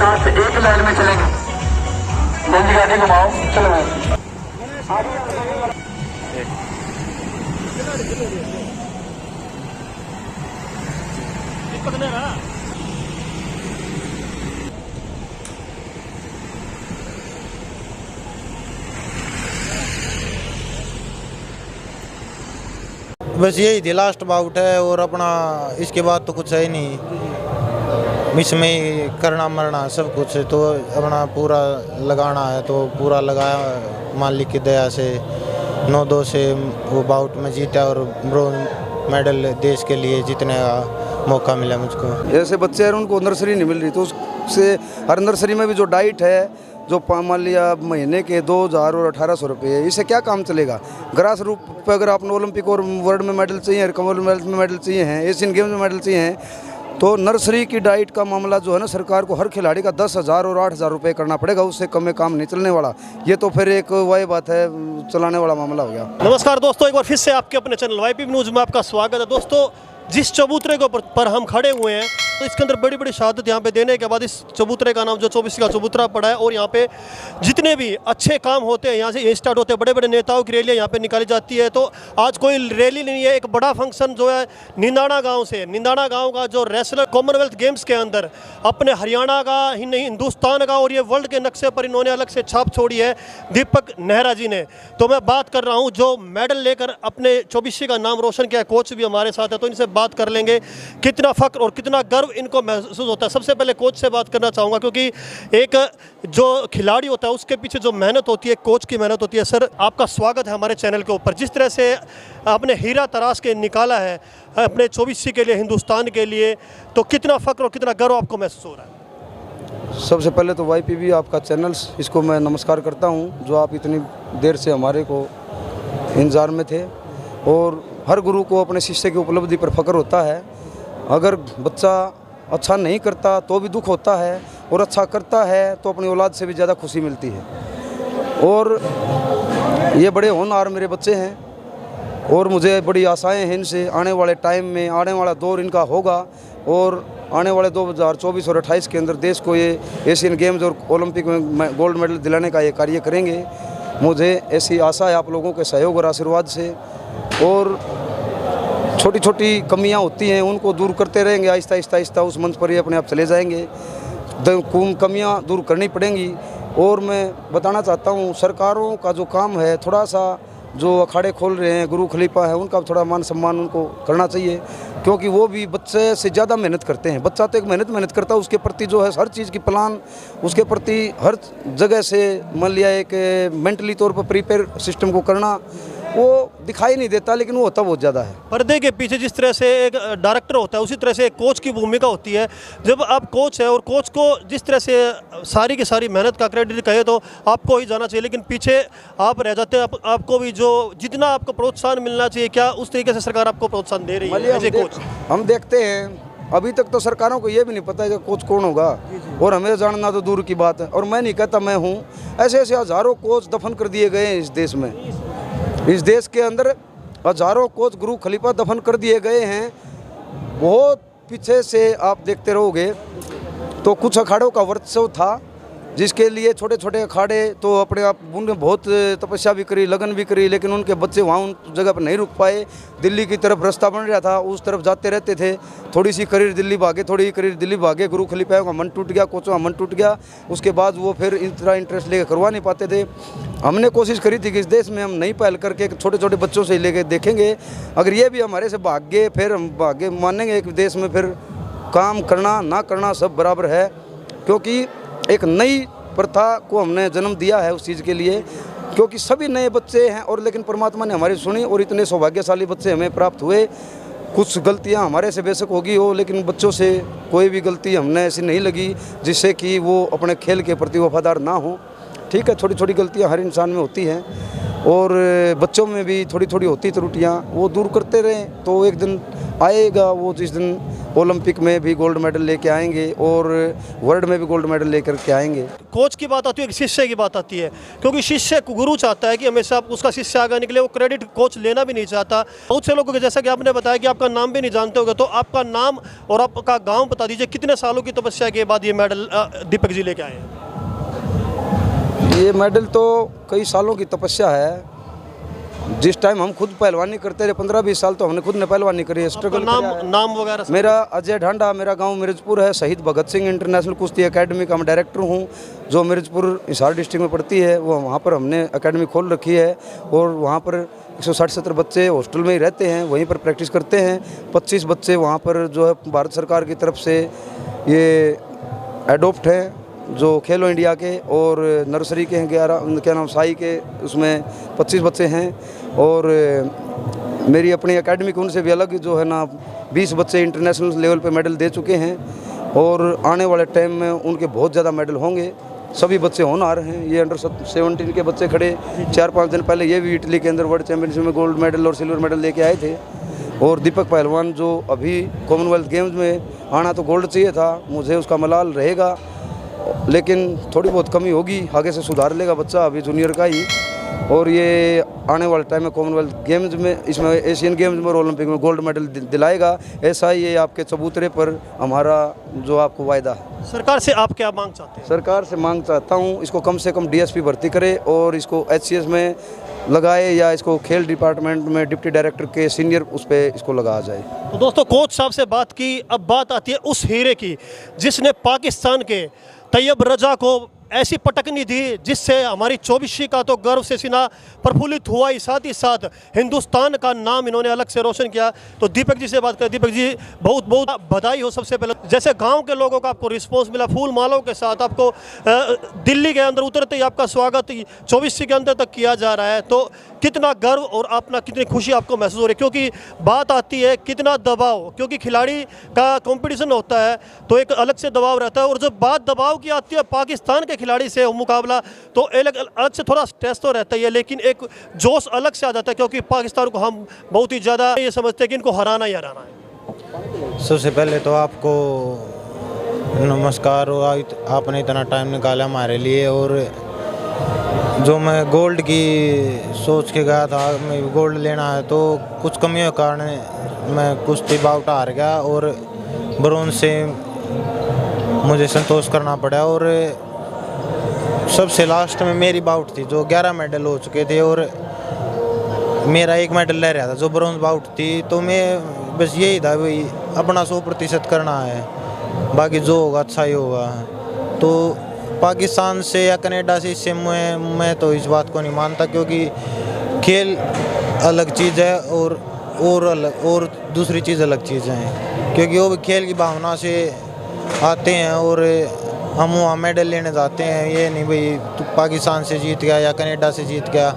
साथ एक लाइन में चलेंगे। जल्दी गाड़ी घुमाओ, चलो। बस यही थी, लास्ट बाउट है और अपना इसके बाद तो कुछ है ही नहीं, इसमें ही करना मरना सब कुछ। तो अपना पूरा लगाना है तो पूरा लगाया, मालिक की दया से 9-2 से वो बाउट में जीता और ब्रोंज मेडल देश के लिए जीतने का मौका मिला मुझको। ऐसे बच्चे हैं उनको नर्सरी नहीं मिल रही, तो उससे हर नर्सरी में भी जो डाइट है जो मान लिया महीने के 2000 और 1800 रुपये है, इससे क्या काम चलेगा। ग्रास रूट पर अगर आपने ओलंपिक और वर्ल्ड में मेडल चाहिए, कॉमनवेल्थ में मेडल चाहिए हैं, एशियन गेम्स में मेडल चाहिए हैं, तो नर्सरी की डाइट का मामला जो है ना, सरकार को हर खिलाड़ी का 10,000 और 8,000 रुपये करना पड़ेगा, उससे कम में काम नहीं चलने वाला। ये तो फिर एक वही बात है, चलाने वाला मामला हो गया। नमस्कार दोस्तों, एक बार फिर से आपके अपने चैनल YP न्यूज़ में आपका स्वागत है। दोस्तों, जिस चबूतरे के पर हम खड़े हुए हैं, तो इसके अंदर बड़ी बड़ी शहादत यहाँ पे देने के बाद इस चबूतरे का नाम जो 24 का चबूतरा पड़ा है। और यहाँ पे जितने भी अच्छे काम होते हैं यहाँ से ये स्टार्ट होते हैं। बड़े बड़े नेताओं की रैलियाँ यहाँ पे निकाली जाती है। तो आज कोई रैली नहीं है, एक बड़ा फंक्शन जो है निंदाना गाँव से, निंदाना गाँव का जो रेसलर कॉमनवेल्थ गेम्स के अंदर अपने हरियाणा का ही नहीं हिंदुस्तान का और ये वर्ल्ड के नक्शे पर इन्होंने अलग से छाप छोड़ी है, दीपक नेहरा जी ने। तो मैं बात कर रहा हूँ जो मेडल लेकर अपने 24 का नाम रोशन किया, कोच भी हमारे साथ है, तो इनसे बात कर लेंगे कितना फख्र और कितना गर्व इनको महसूस होता है। सबसे पहले कोच से बात करना चाहूँगा, क्योंकि एक जो खिलाड़ी होता है उसके पीछे जो मेहनत होती है, कोच की मेहनत होती है। सर, आपका स्वागत है हमारे चैनल के ऊपर। जिस तरह से आपने हीरा तराश के निकाला है अपने 24 के लिए, हिंदुस्तान के लिए, तो कितना फख्र और कितना गर्व आपको महसूस हो रहा है? सबसे पहले तो YPV आपका चैनल, इसको मैं नमस्कार करता हूं, जो आप इतनी देर से हमारे को इंतज़ार में थे। और हर गुरु को अपने शिष्य की उपलब्धि पर फख्र होता है। अगर बच्चा अच्छा नहीं करता तो भी दुख होता है, और अच्छा करता है तो अपनी औलाद से भी ज़्यादा खुशी मिलती है। और ये बड़े होनहार मेरे बच्चे हैं और मुझे बड़ी आशाएं हैं इनसे। आने वाले टाइम में आने वाला दौर इनका होगा और आने वाले 2024 और 28 के अंदर देश को ये एशियन गेम्स और ओलंपिक में गोल्ड मेडल दिलाने का ये कार्य करेंगे। मुझे ऐसी आशा है आप लोगों के सहयोग और आशीर्वाद से। और छोटी छोटी कमियां होती हैं उनको दूर करते रहेंगे, आहिस्ता आहिस्ता आहिस्ता उस मंच पर ही अपने आप चले जाएंगे। कमियां दूर करनी पड़ेंगी। और मैं बताना चाहता हूं, सरकारों का जो काम है, थोड़ा सा जो अखाड़े खोल रहे हैं, गुरु खलीफा है, उनका थोड़ा मान सम्मान उनको करना चाहिए, क्योंकि वो भी बच्चे से ज़्यादा मेहनत करते हैं। बच्चा तो एक मेहनत करता है, उसके प्रति जो है हर चीज़ की प्लान, उसके प्रति हर जगह से मान लिया एक मेंटली तौर पर प्रिपेयर सिस्टम को करना, वो दिखाई नहीं देता, लेकिन वो होता बहुत ज़्यादा है। पर्दे के पीछे जिस तरह से एक डायरेक्टर होता है, उसी तरह से एक कोच की भूमिका होती है। जब आप कोच है और कोच को जिस तरह से सारी की सारी मेहनत का क्रेडिट कहे तो आपको ही जाना चाहिए, लेकिन पीछे आप रह जाते हैं। आपको भी जो जितना आपको प्रोत्साहन मिलना चाहिए, क्या उस तरीके से सरकार आपको प्रोत्साहन दे रही है एज ए कोच? हम देखते हैं अभी तक तो सरकारों को ये भी नहीं पता है कि कोच कौन होगा, और हमें जानना तो दूर की बात है। और मैं नहीं कहता मैं हूँ, ऐसे ऐसे हज़ारों कोच दफन कर दिए गए हैं इस देश में। इस देश के अंदर हज़ारों कोच गुरु खलीफा दफन कर दिए गए हैं। बहुत पीछे से आप देखते रहोगे तो कुछ अखाड़ों का वर्चस्व था, जिसके लिए छोटे छोटे अखाड़े तो अपने आप उन्होंने बहुत तपस्या भी करी, लगन भी करी, लेकिन उनके बच्चे वहाँ उन जगह पर नहीं रुक पाए। दिल्ली की तरफ रास्ता बन रहा था, उस तरफ जाते रहते थे। थोड़ी सी करीर दिल्ली भागे, थोड़ी करीर दिल्ली भागे, गुरु खलीफा का मन टूट गया, कोचों का मन टूट गया। उसके बाद वो फिर इतना इंटरेस्ट लेकर करवा नहीं पाते थे। हमने कोशिश करी थी कि इस देश में हम नई पहल करके छोटे छोटे बच्चों से लेके देखेंगे, अगर ये भी हमारे से भाग्य, फिर हम भाग्य मानेंगे एक देश में फिर काम करना ना करना सब बराबर है। क्योंकि एक नई प्रथा को हमने जन्म दिया है उस चीज़ के लिए, क्योंकि सभी नए बच्चे हैं। और लेकिन परमात्मा ने हमारी सुनी और इतने सौभाग्यशाली बच्चे हमें प्राप्त हुए। कुछ गलतियां हमारे से बेशक होगी हो, लेकिन बच्चों से कोई भी गलती हमने ऐसी नहीं लगी जिससे कि वो अपने खेल के प्रति वफादार ना हो। ठीक है, छोटी छोटी गलतियां हर इंसान में होती हैं, और बच्चों में भी थोड़ी थोड़ी होती त्रुटियाँ वो दूर करते रहें तो एक दिन आएगा वो जिस दिन ओलंपिक में भी गोल्ड मेडल लेके आएंगे और वर्ल्ड में भी गोल्ड मेडल लेकर के आएंगे। कोच की बात आती है, एक शिष्य की बात आती है, क्योंकि शिष्य गुरु चाहता है कि हमेशा उसका शिष्य आगे निकले, वो क्रेडिट कोच लेना भी नहीं चाहता। बहुत से लोगों को, जैसा कि आपने बताया कि आपका नाम भी नहीं जानते होंगे, तो आपका नाम और आपका गाँव बता दीजिए, कितने सालों की तपस्या के बाद ये मेडल दीपक जी लेके आए हैं? ये मेडल तो कई सालों की तपस्या है। जिस टाइम हम खुद पहलवानी करते रहे 15-20 साल तो हमने खुद ने पहलवानी करी है, स्ट्रगल नाम वगैरह। मेरा अजय ढांडा, मेरा गांव मिर्जपुर है। शहीद भगत सिंह इंटरनेशनल कुश्ती एकेडमी का मैं डायरेक्टर हूं, जो मिर्जपुर हिसार डिस्ट्रिक्ट में पड़ती है। वो वहां पर हमने एकेडमी खोल रखी है और वहां पर 160-70 बच्चे हॉस्टल में ही रहते हैं, वहीं पर प्रैक्टिस करते हैं। 25 बच्चे वहाँ पर जो है भारत सरकार की तरफ से ये एडोप्ट हैं, जो खेलो इंडिया के, और नर्सरी के हैं 11, क्या नाम, साई के, उसमें 25 बच्चे हैं। और मेरी अपनी एकेडमी के उनसे भी अलग जो है ना 20 बच्चे इंटरनेशनल लेवल पे मेडल दे चुके हैं और आने वाले टाइम में उनके बहुत ज़्यादा मेडल होंगे। सभी बच्चे होनहार हैं। ये अंडर 17 के बच्चे खड़े 4-5 दिन पहले ये भी इटली के अंदर वर्ल्ड चैम्पियनशिप में गोल्ड मेडल और सिल्वर मेडल लेके आए थे। और दीपक पहलवान जो अभी कॉमनवेल्थ गेम्स में आना तो गोल्ड चाहिए था, मुझे उसका मलाल रहेगा, लेकिन थोड़ी बहुत कमी होगी, आगे से सुधार लेगा बच्चा, अभी जूनियर का ही। और ये आने वाले टाइम में कॉमनवेल्थ गेम्स में, इसमें एशियन गेम्स में और ओलंपिक में गोल्ड मेडल दिलाएगा। ऐसा ही ये आपके चबूतरे पर हमारा जो आपको वायदा है। सरकार से आप क्या मांग चाहते हैं? सरकार से मांग चाहता हूँ इसको कम से कम डीएसपी भर्ती करे और इसको HCS में लगाए या इसको खेल डिपार्टमेंट में डिप्टी डायरेक्टर के सीनियर उस पर इसको लगाया जाए। तो दोस्तों, कोच साहब से बात की, अब बात आती है उस हीरे की जिसने पाकिस्तान के तैयब रजा को ऐसी पटकनी दी जिससे हमारी 24वीं का तो गर्व से सीना प्रफुल्लित हुआ ही, साथ ही साथ हिंदुस्तान का नाम इन्होंने अलग से रोशन किया। तो दीपक जी से बात करें। दीपक जी, बहुत बहुत बधाई हो सबसे पहले। जैसे गांव के लोगों का आपको रिस्पांस मिला, फूल मालों के साथ आपको दिल्ली के अंदर उतरते ही आपका स्वागत 24वीं के अंदर तक किया जा रहा है, तो कितना गर्व और अपना कितनी खुशी आपको महसूस हो रही है? क्योंकि बात आती है कितना दबाव, क्योंकि खिलाड़ी का कंपटीशन होता है तो एक अलग से दबाव रहता है, और जब बात दबाव की आती है पाकिस्तान के खिलाड़ी से मुकाबला, तो अलग से थोड़ा स्ट्रेस तो रहता ही है, लेकिन एक जोश अलग से आ जाता है, क्योंकि पाकिस्तान को हम बहुत ही ज़्यादा ये समझते हैं कि इनको हराना ही हराना है। सबसे पहले तो आपको नमस्कार, और आपने इतना टाइम निकाला हमारे लिए। और जो मैं गोल्ड की सोच के गया था, मैं गोल्ड लेना है, तो कुछ कमियों के कारण मैं कुश्ती बाउट हार गया और ब्रोंज से मुझे संतोष करना पड़ा। और सबसे लास्ट में मेरी बाउट थी जो 11 मेडल हो चुके थे और मेरा 1 मेडल रह रहा था जो ब्रोंज बाउट थी। तो मैं बस यही था, भाई अपना 100% करना है, बाकी जो होगा अच्छा ही होगा। तो पाकिस्तान से या कनाडा से इससे मैं तो इस बात को नहीं मानता, क्योंकि खेल अलग चीज़ है और दूसरी चीज़ अलग चीज़ है, क्योंकि वो भी खेल की भावना से आते हैं और हम वहाँ मेडल लेने जाते हैं। ये नहीं भाई तू पाकिस्तान से जीत गया या कनाडा से जीत गया,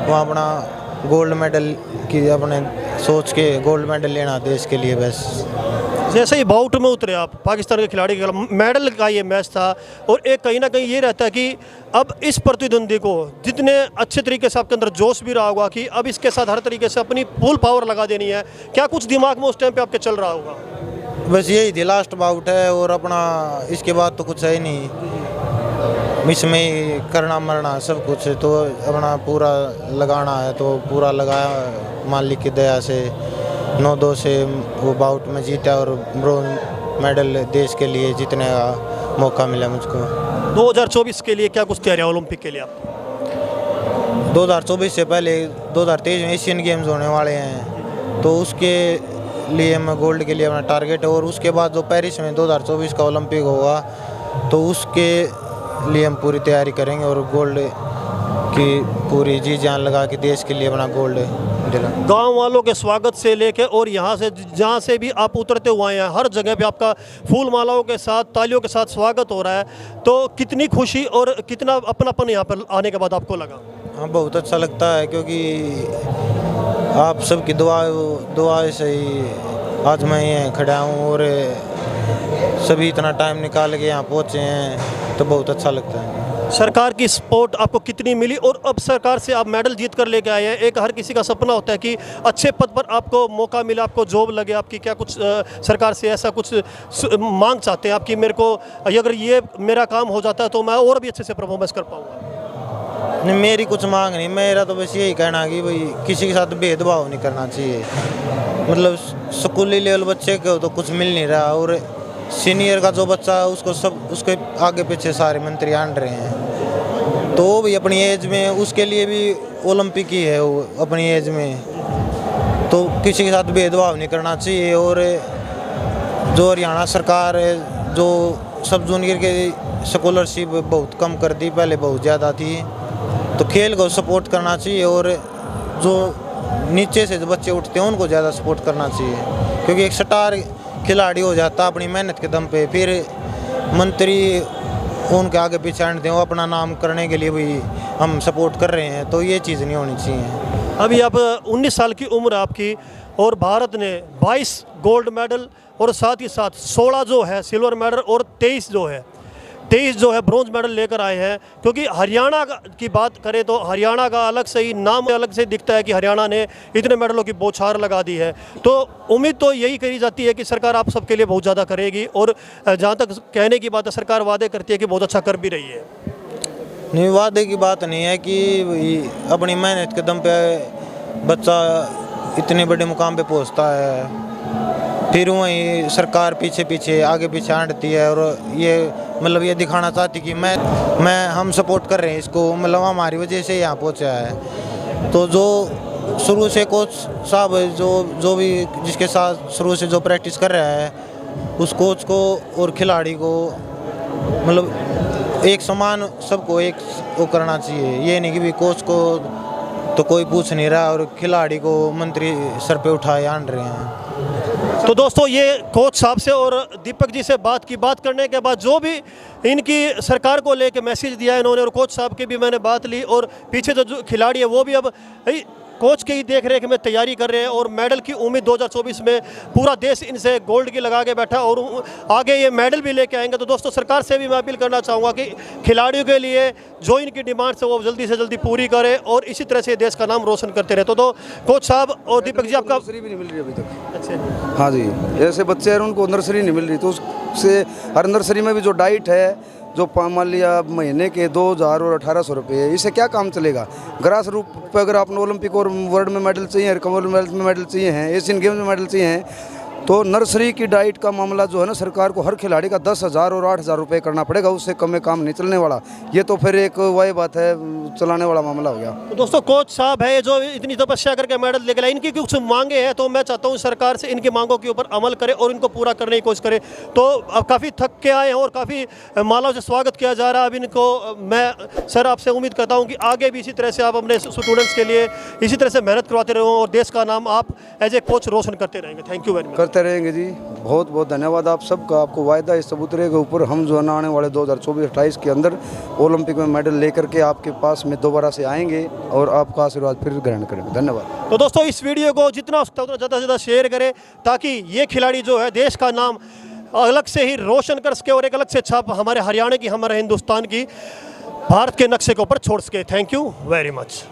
वहाँ अपना गोल्ड मेडल की अपने सोच के गोल्ड मेडल लेना देश के लिए बस। जैसे ही बाउट में उतरे आप पाकिस्तान के खिलाड़ी के खिलाफ, मेडल का ये मैच था, और एक कहीं ना कहीं ये रहता है कि अब इस प्रतिद्वंदी को जितने अच्छे तरीके से आपके अंदर जोश भी रहा होगा कि अब इसके साथ हर तरीके से अपनी फुल पावर लगा देनी है, क्या कुछ दिमाग में उस टाइम पे आपके चल रहा होगा? बस यही थी, लास्ट बाउट है और अपना इसके बाद तो कुछ है ही नहीं, इसमें ही करना मरना सब कुछ है, तो अपना पूरा लगाना है तो पूरा लगाया मालिक की दया से। 9-2 से वो बाउट में जीता और ब्रोंज मेडल देश के लिए जीतने का मौका मिला मुझको। 2024 के लिए क्या कुछ तैयारी है ओलंपिक के लिए आप? 2024 से पहले 2023 में एशियन गेम्स होने वाले हैं, तो उसके लिए मैं गोल्ड के लिए अपना टारगेट है। और उसके बाद जो पेरिस में 2024 का ओलंपिक होगा तो उसके लिए हम पूरी तैयारी करेंगे और गोल्ड की पूरी जी जान लगा के देश के लिए अपना गोल्ड दिला। गांव वालों के स्वागत से लेके और यहाँ से जहाँ से भी आप उतरते हुए हैं, हर जगह पे आपका फूल मालाओं के साथ, तालियों के साथ स्वागत हो रहा है, तो कितनी खुशी और कितना अपनापन यहाँ पर आने के बाद आपको लगा? हाँ, बहुत अच्छा लगता है, क्योंकि आप सबकी दुआ से ही आज मैं यहाँ खड़ा हूँ और सभी इतना टाइम निकाल के यहाँ पहुँचे हैं, तो बहुत अच्छा लगता है। सरकार की सपोर्ट आपको कितनी मिली और अब सरकार से आप मेडल जीत कर लेके आए हैं। एक हर किसी का सपना होता है कि अच्छे पद पर आपको मौका मिला, आपको जॉब लगे, आपकी क्या कुछ सरकार से ऐसा कुछ मांग चाहते हैं आपकी, मेरे को अगर ये मेरा काम हो जाता है तो मैं और भी अच्छे से परफॉर्मेंस कर पाऊँगा? नहीं, मेरी कुछ मांग नहीं, मेरा तो बस यही कहना है कि भाई किसी के साथ भेदभाव नहीं करना चाहिए। मतलब स्कूली लेवल बच्चे को तो कुछ मिल नहीं रहा और सीनियर का जो बच्चा है उसको सब उसके आगे पीछे सारे मंत्री आन रहे हैं, तो वो भी अपनी एज में उसके लिए भी ओलंपिक ही है वो अपनी एज में, तो किसी के साथ भेदभाव नहीं करना चाहिए। और जो हरियाणा सरकार है जो सब जूनियर के स्कॉलरशिप बहुत कम कर दी, पहले बहुत ज़्यादा थी, तो खेल को सपोर्ट करना चाहिए और जो नीचे से जो बच्चे उठते हैं उनको ज़्यादा सपोर्ट करना चाहिए, क्योंकि एक स्टार खिलाड़ी हो जाता अपनी मेहनत के दम पे, फिर मंत्री उनके आगे पीछे हटते हैं, वो अपना नाम करने के लिए भी हम सपोर्ट कर रहे हैं, तो ये चीज़ नहीं होनी चाहिए। अभी आप 19 साल की उम्र आपकी और भारत ने 22 गोल्ड मेडल और साथ ही साथ 16 जो है सिल्वर मेडल और 23 जो है ब्रॉन्ज मेडल लेकर आए हैं। क्योंकि हरियाणा की बात करें तो हरियाणा का अलग से ही नाम अलग से दिखता है कि हरियाणा ने इतने मेडलों की बौछार लगा दी है, तो उम्मीद तो यही करी जाती है कि सरकार आप सबके लिए बहुत ज़्यादा करेगी और जहाँ तक कहने की बात है सरकार वादे करती है कि बहुत अच्छा कर भी रही है। नहीं, वादे की बात नहीं है कि अपनी मेहनत के दम पे बच्चा इतने बड़े मुकाम पे पहुंचता है, फिर वहीं सरकार पीछे पीछे आगे पीछे हटती है और ये मतलब ये दिखाना चाहती कि मैं हम सपोर्ट कर रहे हैं इसको, मतलब हमारी वजह से यहाँ पहुँचा है। तो जो शुरू से कोच साहब जो भी जिसके साथ शुरू से जो प्रैक्टिस कर रहा है उस कोच को और खिलाड़ी को मतलब एक समान सबको एक वो करना चाहिए, ये नहीं कि भी कोच को तो कोई पूछ नहीं रहा और खिलाड़ी को मंत्री सर पे उठाए आन रहे हैं। तो दोस्तों ये कोच साहब से और दीपक जी से बात करने के बाद जो भी इनकी सरकार को लेके मैसेज दिया है इन्होंने, और कोच साहब की भी मैंने बात ली, और पीछे जो खिलाड़ी है वो भी अब कोच के ही देख रेख में तैयारी कर रहे हैं और मेडल की उम्मीद 2024 में पूरा देश इनसे गोल्ड की लगा के बैठा और आगे ये मेडल भी लेके आएंगे। तो दोस्तों सरकार से भी मैं अपील करना चाहूँगा कि खिलाड़ियों के लिए जो इनकी डिमांड्स है वो जल्दी से जल्दी पूरी करें और इसी तरह से देश का नाम रोशन करते रहे। तो कोच साहब और दीपक जी आपका नर्सरी भी नहीं मिल रही अभी तक। अच्छा, हाँ जी, ऐसे बच्चे हैं उनको नर्सरी नहीं मिल रही, तो उससे हर नर्सरी में भी जो डाइट है जो मान लिया महीने के 2000 और 1800 रुपये, इससे क्या काम चलेगा। ग्रास रूप पर अगर आपने ओलंपिक और वर्ल्ड में मेडल चाहिए, कॉमनवेल्थ में मेडल चाहिए हैं, एशियन गेम्स में मेडल चाहिए हैं, तो नर्सरी की डाइट का मामला जो है ना सरकार को हर खिलाड़ी का 10,000 और 8,000 रुपये करना पड़ेगा, उससे कम में काम नहीं चलने वाला। ये तो फिर एक वही बात है चलाने वाला मामला हो गया। तो दोस्तों कोच साहब है जो इतनी तपस्या करके मेडल लेकर आए, इनकी कुछ मांगे हैं तो मैं चाहता हूँ सरकार से इनकी मांगों के ऊपर अमल करे और इनको पूरा करने की कोशिश करे। तो अब काफ़ी थक के आए हैं और काफ़ी मालाओं से स्वागत किया जा रहा है। अब इनको मैं सर आपसे उम्मीद करता हूँ कि आगे भी इसी तरह से आप अपने स्टूडेंट्स के लिए इसी तरह से मेहनत करवाते रहो और देश का नाम आप एज ए कोच रोशन करते रहेंगे। Thank you very much. करते रहेंगे जी, बहुत बहुत धन्यवाद आप सबका। आपको वायदा इस चबूतरे के ऊपर हम जो है ना आने वाले 2024-28 के अंदर ओलंपिक में मेडल लेकर के आपके पास में दोबारा से आएंगे और आपका आशीर्वाद फिर ग्रहण करेंगे। धन्यवाद। तो दोस्तों इस वीडियो को जितना हो सकता है उतना ज़्यादा से ज़्यादा शेयर करें ताकि ये खिलाड़ी जो है देश का नाम अलग से ही रोशन कर सके और एक अलग से छाप हमारे हरियाणा की, हमारे हिंदुस्तान की भारत के नक्शे के ऊपर छोड़ सके। Thank you very much.